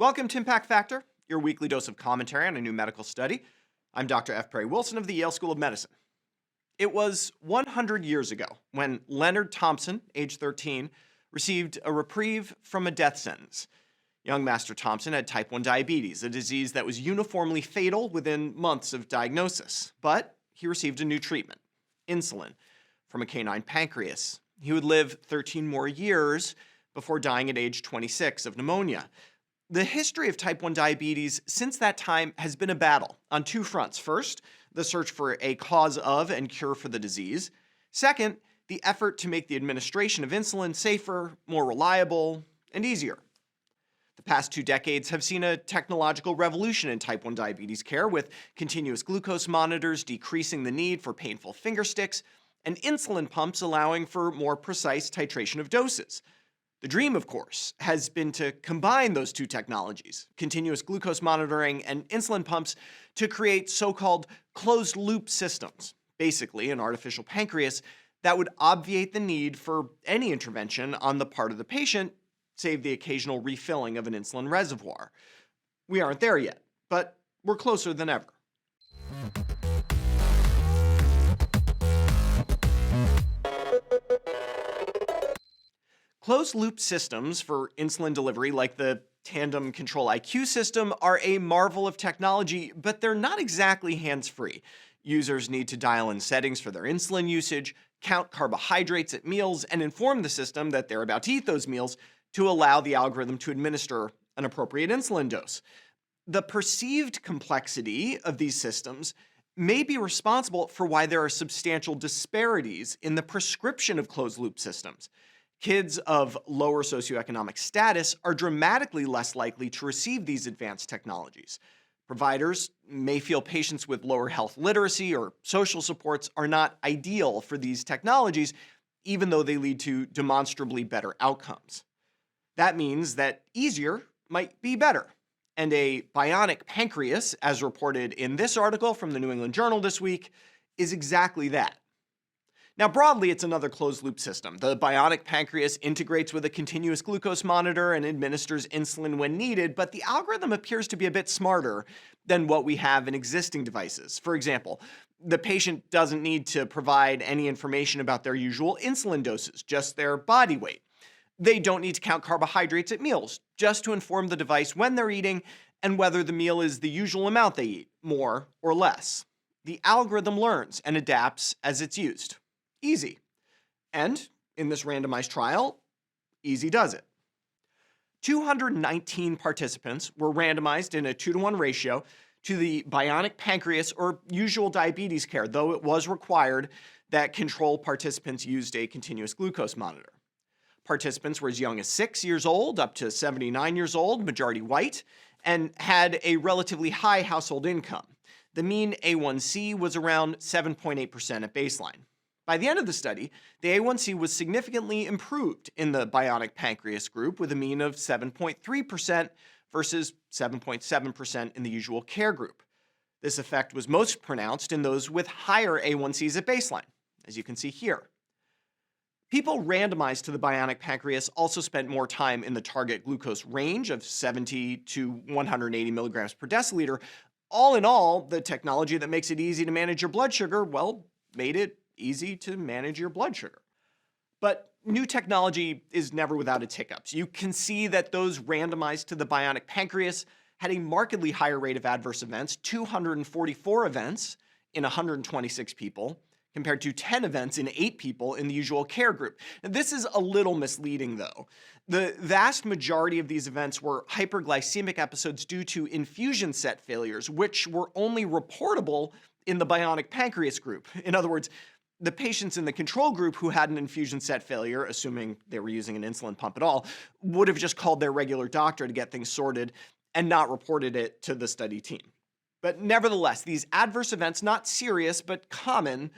Welcome to Impact Factor, your weekly dose of commentary on a new medical study. I'm Dr. F. Perry Wilson of the Yale School of Medicine. It was 100 years ago when Leonard Thompson, age 13, received a reprieve from a death sentence. Young Master Thompson had type 1 diabetes, a disease that was uniformly fatal within months of diagnosis. But he received a new treatment, insulin, from a canine pancreas. He would live 13 more years before dying at age 26 of pneumonia. The history of type 1 diabetes since that time has been a battle on two fronts. First, the search for a cause of and cure for the disease. Second, the effort to make the administration of insulin safer, more reliable, and easier. The past 2 decades have seen a technological revolution in type 1 diabetes care, with continuous glucose monitors decreasing the need for painful finger sticks, and insulin pumps allowing for more precise titration of doses. The dream, of course, has been to combine those two technologies, continuous glucose monitoring and insulin pumps, to create so-called closed-loop systems, basically an artificial pancreas that would obviate the need for any intervention on the part of the patient, save the occasional refilling of an insulin reservoir. We aren't there yet, but we're closer than ever. Closed-loop systems for insulin delivery, like the Tandem Control IQ system, are a marvel of technology, but they're not exactly hands-free. Users need to dial in settings for their insulin usage, count carbohydrates at meals, and inform the system that they're about to eat those meals to allow the algorithm to administer an appropriate insulin dose. The perceived complexity of these systems may be responsible for why there are substantial disparities in the prescription of closed-loop systems. Kids of lower socioeconomic status are dramatically less likely to receive these advanced technologies. Providers may feel patients with lower health literacy or social supports are not ideal for these technologies, even though they lead to demonstrably better outcomes. That means that easier might be better. And a bionic pancreas, as reported in this article from the New England Journal this week, is exactly that. Now, broadly, it's another closed-loop system. The bionic pancreas integrates with a continuous glucose monitor and administers insulin when needed, but the algorithm appears to be a bit smarter than what we have in existing devices. For example, the patient doesn't need to provide any information about their usual insulin doses, just their body weight. They don't need to count carbohydrates at meals, just to inform the device when they're eating and whether the meal is the usual amount they eat, more or less. The algorithm learns and adapts as it's used. Easy. And in this randomized trial, easy does it. 219 participants were randomized in a 2-to-1 ratio to the bionic pancreas or usual diabetes care, though it was required that control participants used a continuous glucose monitor. Participants were as young as 6 years old up to 79 years old, majority white, and had a relatively high household income. The mean A1C was around 7.8% at baseline. By the end of the study, the A1C was significantly improved in the bionic pancreas group with a mean of 7.3% versus 7.7% in the usual care group. This effect was most pronounced in those with higher A1Cs at baseline, as you can see here. People randomized to the bionic pancreas also spent more time in the target glucose range of 70 to 180 milligrams per deciliter. All in all, the technology that makes it easy to manage your blood sugar, well, made it easy to manage your blood sugar. But new technology is never without its hiccups. You can see that those randomized to the bionic pancreas had a markedly higher rate of adverse events, 244 events in 126 people, compared to 10 events in 8 people in the usual care group. Now, this is a little misleading, though. The vast majority of these events were hyperglycemic episodes due to infusion set failures, which were only reportable in the bionic pancreas group. In other words, the patients in the control group who had an infusion set failure, assuming they were using an insulin pump at all, would have just called their regular doctor to get things sorted and not reported it to the study team. But nevertheless, these adverse events, not serious but common,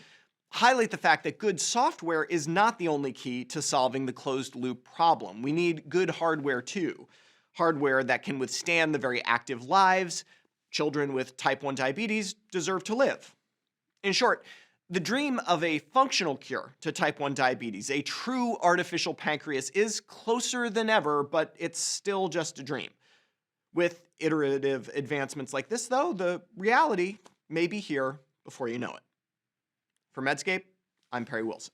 highlight the fact that good software is not the only key to solving the closed-loop problem. We need good hardware too. Hardware that can withstand the very active lives children with type 1 diabetes deserve to live. In short, the dream of a functional cure to type 1 diabetes, a true artificial pancreas, is closer than ever, but it's still just a dream. With iterative advancements like this, though, the reality may be here before you know it. For Medscape, I'm Perry Wilson.